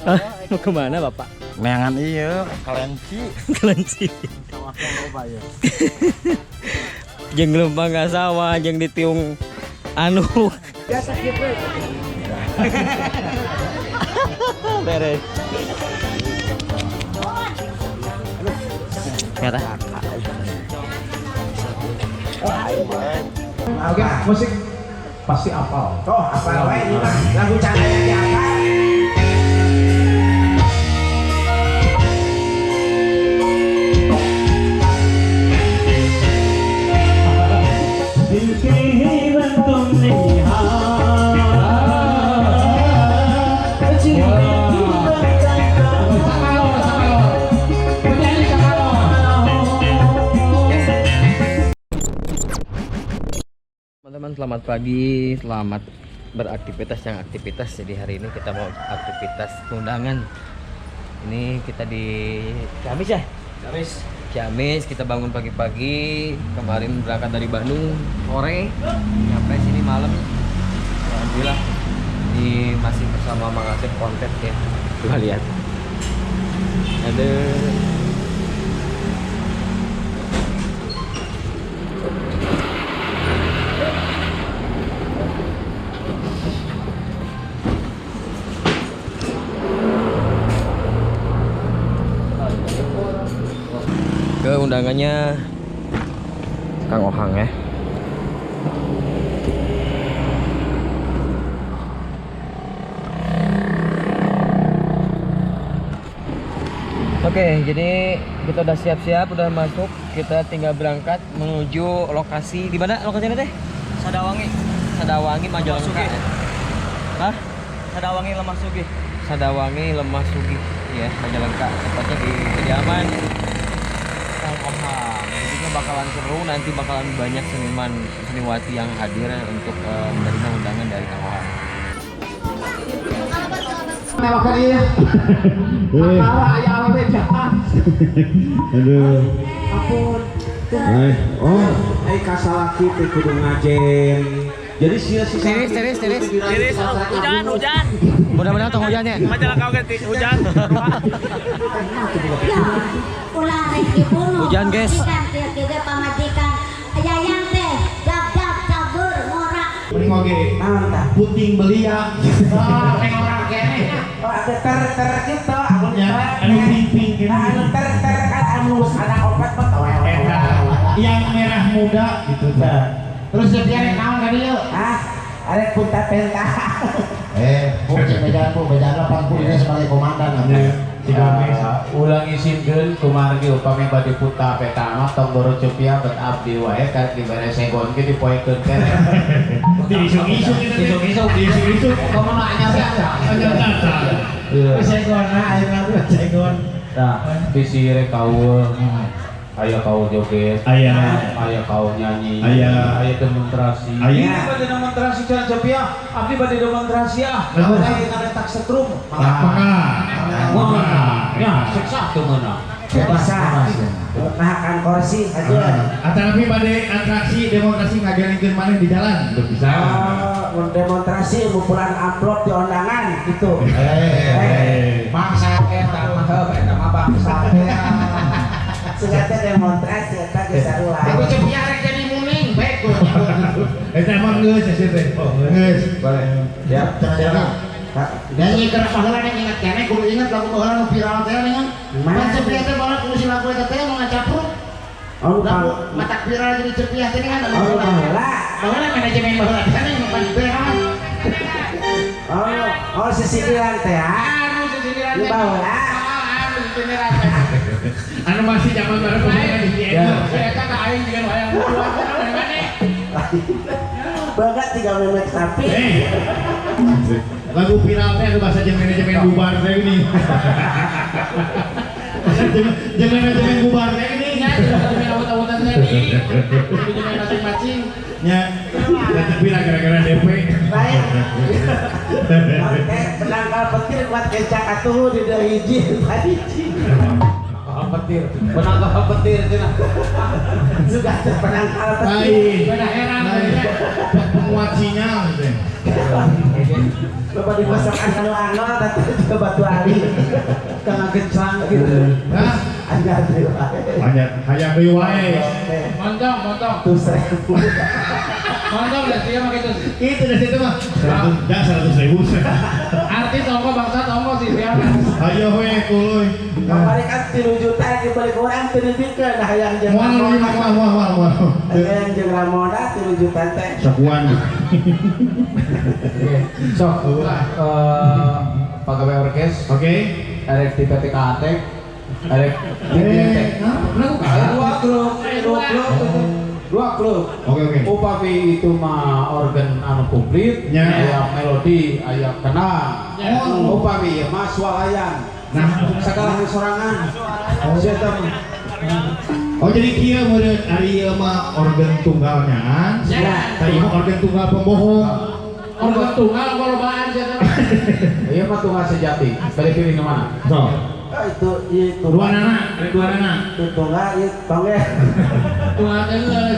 Hah? Mau kemana Bapak? Neangan iya, kelenci. Kelenci. Jeung leumpang ka sawah, jeung ditiung anu. Biasa kieu. Beres. Kata. Oke, musik pasti apal. Oh, apal wae ini mah lagu cahaya di apal. Teman-teman, selamat pagi, selamat beraktivitas yang aktivitas. Jadi hari ini kita mau aktivitas undangan. Ini kita di Ciamis ya? Ciamis, kita bangun pagi-pagi. Kemarin berangkat dari Bandung sore, sampai sini malam. Alhamdulillah, ini masih bersama Mang Asep konten ya. Coba lihat. Ada ke undangannya Kang Ohang ya. Oke, jadi kita udah siap-siap, udah masuk. Kita tinggal berangkat menuju lokasi. Di mana lokasinya teh? Sadawangi. Sadawangi, Majalengka. Hah? Sadawangi Lemah Sugih. Sadawangi, Lemah Sugih ya, Majalengka. Tepatnya di kediaman Kang Ohang. Jadi bakalan seru, nanti bakalan banyak seniman seniwati yang hadir untuk menerima undangan dari Kang Ohang. Newakan ieu. Akala aya awewe jahat. Aduh. Ampun. Oh, Kasalaki teh kudu ngajen. Jadi sia-sia. Tiris. Hujan. Mudah-mudahan tong hujannya. Majalengka oge hujan. Ulah rek dibunuh. Hujan, guys. Kita pamajikan. Ayang teh gap cabur ngorak. Mending oge. Naon tah? Puting belia. Teng orang kene. Oh, ada ter gitu. Amun anu ping-ping gitu. anu ter kan anu ada obat betul. Yang merah muda gitu tah. Terus dia naon tadi yuk? Ada punta penta. Bu, bejaan 80 ini sebagai komandan ulang isinkeun kumargi upami bade puta peta mah tong boro cepia bet abdi wae karek dibere segon ge dipoekeun kene. Isuk-isuk Kamu nanya Segona ayeuna tuh segon. Nah, bisi rek kaul. Aya kaul joget, Aya kaul nyanyi, Aya demonstrasi. Aya. Ini bade demonstrasi can cepia, abdi bade demonstrasi ah. Aya ngaretak setrum. Ya, seksa teu meunang. Bisa. Nahakan kursi aja. Atanapi pada atraksi demonstrasi ngajalikeun maneh di jalan teu bisa. Demonstrasi ngumpulan amplop di undangan gitu. Bangsa eta mah bangsa. Sugate demonstrasi eta geus sarua. Aku cepia rek jadi muning baik. Eta emang geus sih teh. Geus. Boleh. Ya, Nyanyi keur baheula nih ingat keneh kudu ingat lagu baheula nu viral teh nih kan. Pan cepia teh baheula kudu si lagu eta teh nu ngacapruk. Lagu matak viral jadi cepia teh kan. Baheula manajemen baheula teh nu pan viral. Sisiran teh ya. Anu sisiran teh. Baheula. Anu sisiran teh. anu masih zaman baru pemain di Eta ka aing jeung hayang Bagat 3 memet sapi. Lagu viral teh anu bahasa jeung manajemen bubar teh ini. Jeung manajemen bubar teh ini. Awut-awutan teh di masing-masing. Nya, tapi gara-gara DP. Baik. Oke, penangkal petir buat kecak atuh di hiji, hiji. petir. Penangkal petir cenah. Sudah ada penangkal Lain. Beda heran. Penguat sinyal gitu. Bapak dipasangkan anu tapi juga batu ali. Kang gencang gitu. Hah? Ada deui. Hayang deui wae. Montong. Tuh 1000. Montong dah siapa gitu. Itu dari situ mah. 100.000. Artis ongko bangsa ongko sih siapa. Ayo we kuluy. Kemarin kan 3 juta dibalik orang teu dipikeun hayang jeung Wah. hayang jeung Ramona 3 juta teh. Sakuan. Sok pegawai orkes Oke. arek di PTKT arek di PTK. Dua klub. Oke. Upami itu mah organ anu komplit, Ya. aya melodi, aya kenang. Upami ya mah swalayan. Nah, Segala sorangan. Siapa? oh jadi kieu meureun ari ieu mah organ tunggalnya. Tadi mah organ tunggal pembohong. Organ tunggal kolobaan siapa? Iya mah tunggal sejati. Balik pilih ke mana? So, Itu dua anak, ada dua anak. itu tunggal ieu tongge. Tunggal tengah.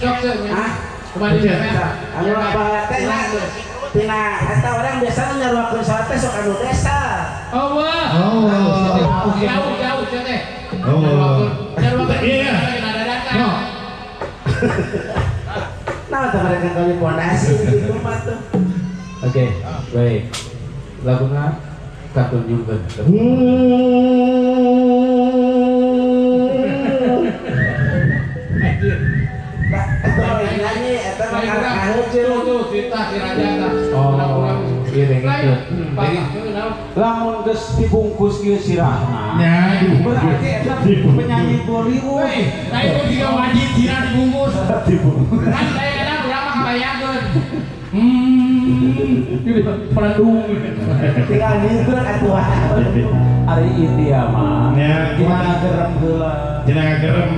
Sok sih. Ah, Kembali desa. anu apa teh tina eta orang biasa nyaruakeun salat teh sok anu desa. Oh wah. Jauh teh. Iya. No. Nah, teh mereka kali pondasi gitu mah tuh. Oke, baik. Lagunya Katun Jungkeun. Nyanyi eta mah kaheujeun. Oh, iya dengekeun. Lamun geus dibungkus ieu sirahna. Ya, Berarti eta penyanyi Bollywood. Nah itu juga wajib tidak dibungkus. Kan saya ada berapa kabayakeun. Pelandung. Tinggal nyingkeun atuh. Ari India mah. Ya, Gimana gerem heula. jenengan gerem.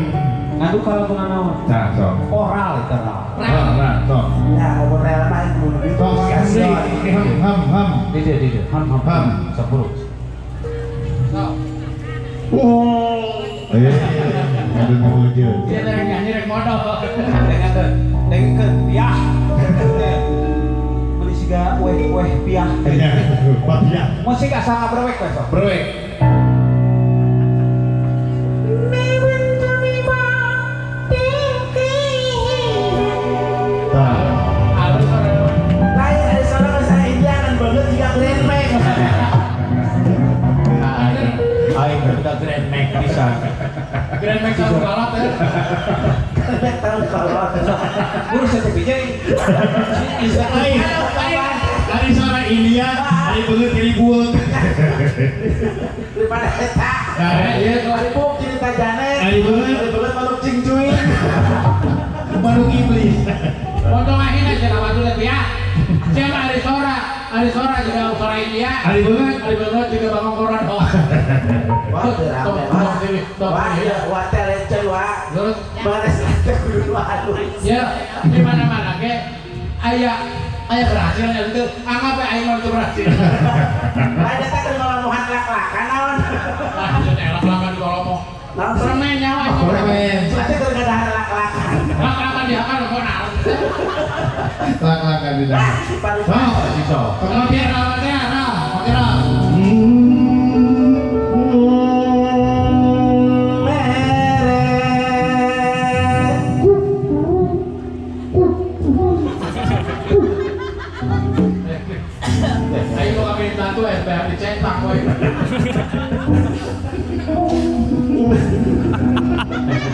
Ngadu kalau kuna naon? Nah, so. Oral literal. Nah, so. Ya, obrol mah itu So, ham. Dede. Ham. Sepuluh. Aduh ngujud. Dia dari nyanyi rek modal. Dengekeun piah. Beli siga weh piah. Ya, Papia. Musik asa ngabrewek we sok. Brewek. Halus orang. lain ada sono saya Indianan banget juga Grand Max. Aing udah Grand Max pisan. Grand Max satu kalah teh. Tahu kalau Guru saya jadi. Hari suara India, hari belut jadi buat. daripada eta. Iya, Ibu cerita jane. Ari belut. Belut manuk cingcuing. Baru iblis. Potong akhirnya aja lama dulu ya. Siapa Ari Sora juga suara India. Hari belut. juga bangun koran. Oh. Wah, rame wah. Wah, ya, wah teleceh wah. Terus Bares teh kudu halus. ya di mana-mana ke ayah berhasil ya itu anggap ya ayah mau berhasil. Ada teh keur ngolomohan lak-lakan naon. Lama di kolomok. Naon Permen nyawa itu. Permen. Ate keur ngadahan lak-lakan. Lama dia kan konar. Lak-lakan di dalam. Paru So. Biar lawannya nah, kira. Ayo mau kami bantu SPR dicetak boy.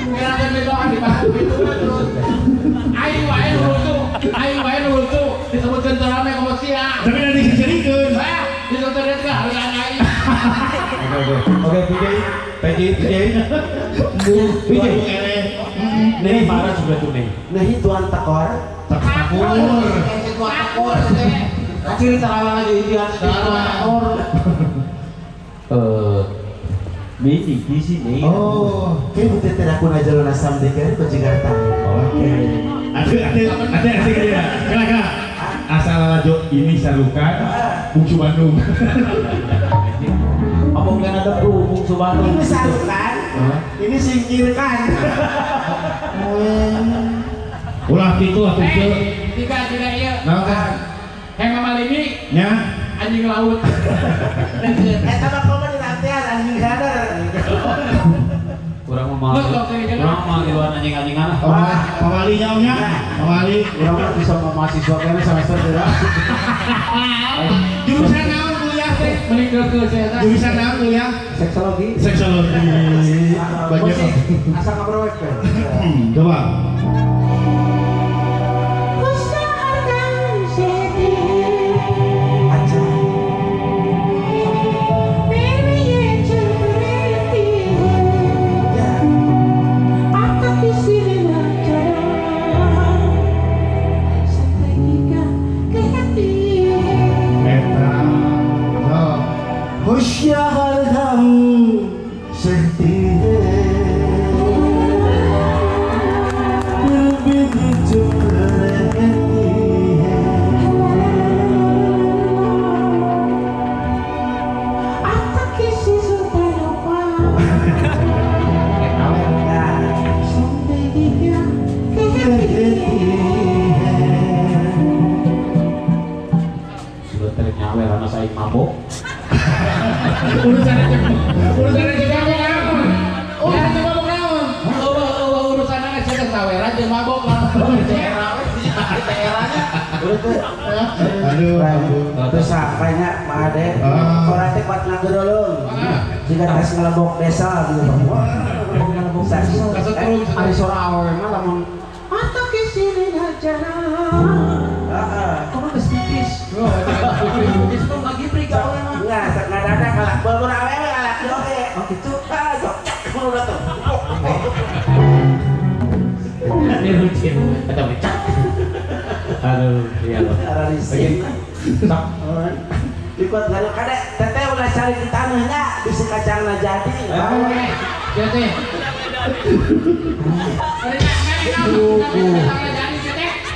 Kira kan besokan dibantu itu terus. Ayo wae lucu. Disebutkan terame komersial. Tapi nanti dijadikan. Disebutkan kan harga aing. Oke, PJ. Nih marah sudah tuh nih. Nah, tuan tekor. Kacil terawang aja Indian terawang. Bini di sini. Oh, kayak betul tidak aku aja lo nasam deh kan Jakarta. Oke. Ada kira. Kira. Asal lajo ini salukan Bungsu Bandung. Apa mabok kan ada berhubung subanu. Ini salukan, ini singkirkan. Ulah gitu atuh teu. Tiga iya. Naon? Yang Mama Lini Nya. anjing laut. Tambah komen di latihan anjing sadar. Kurang mah giluan anjing-anjingan. Pawali nyaonya. Pawali. Urang mah bisa mahasiswa kene semester teh. Jurusan naon kuliah teh? Meninggal ke saya. Jurusan naon kuliah? Seksologi. Seksologi. Banyak. Asa ngabrowek teh. Coba. Sudah ternyawer anak saya mabok. Urusan aja mabok naon? Urusan aja mabok naon? Urusan aja saya tawer aja mabok lah. Aduh. Terus sampainya Pak Ade, orang teh kuat nagedolong. Jika tes ngelebok desa gitu. Ngelebok desa. Ari sora awewe mah lamun Atau kesini aja. kono geus pipis. Geus mah lagi prigawe mah. Enggak, ada kalak beul awewe kalak oke. Oh gitu. Jok kudu datang. Ini rutin. Ada becak. Aduh, iya loh. Ada di sini. Tak. Ikut kalau kadek teteh ulah cari di tanahnya bisa kacangna jadi. Jadi.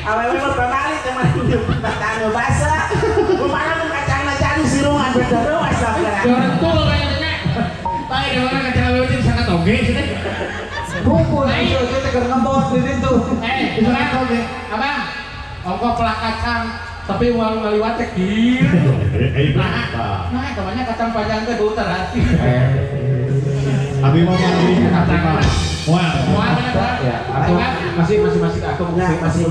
Awewe mah pamali teman hidup tanah basah. Kumaha mun kacangna jadi sirungan bener wasap lah. Betul kayaknya. Tapi di mana kacang lewat itu sangat oge sih. Kumpul itu kita keur ngebot di situ. Sangat oge. Abang, ongkos pelak kacang tapi uang ngaliwat cek gitu. Nah, temannya kacang panjang teh bau terhati. Abi mau beli kacang mah. Wah. Ya, aku masih aku masih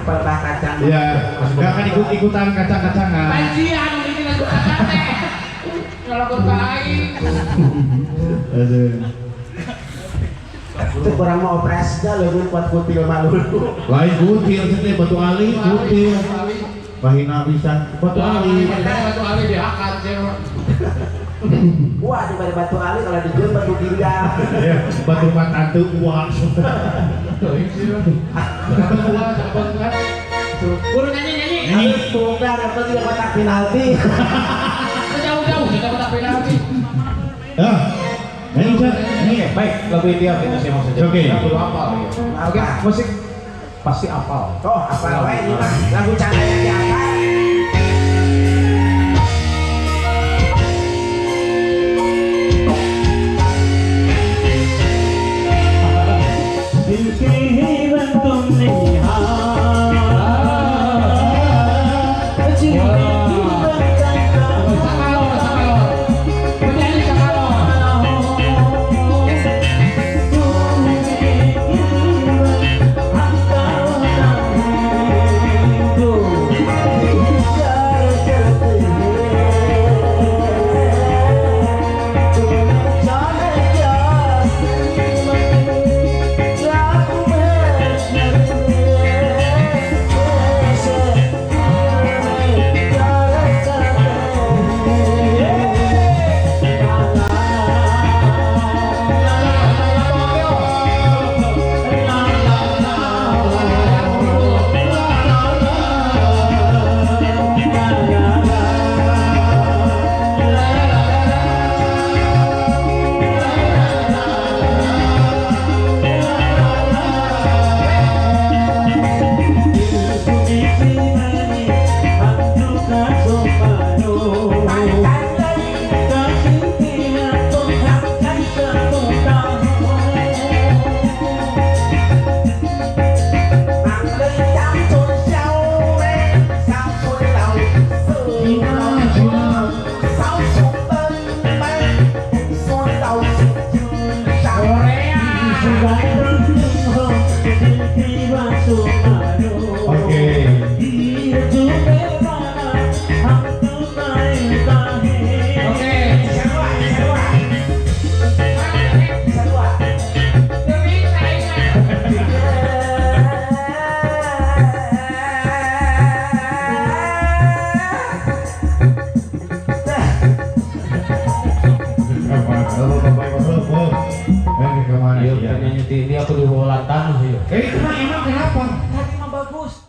pelak kacang. Iya, enggak akan ikut-ikutan kacang-kacangan. Pancian ini lagu kacang teh. Kalau berkain. Aduh. Itu kurang mau operasi dah lebih kuat kutil malu. Lain kutil teh batu ali, kutil. Bahina bisa batu ali. Batu ali diakan sih. Wah daripada batu ali kalau dijual batu ginjal. Ya, batu patantu uang. Guru nyanyi. Harus tunggal dapat juga kotak penalti. Jauh-jauh kita kotak penalti. Ya. Ini bisa. Ini baik, lagu India itu sih maksudnya. Oke. Kudu apal. Oke, musik pasti apal. Oh, apa wae ini mah lagu cahaya di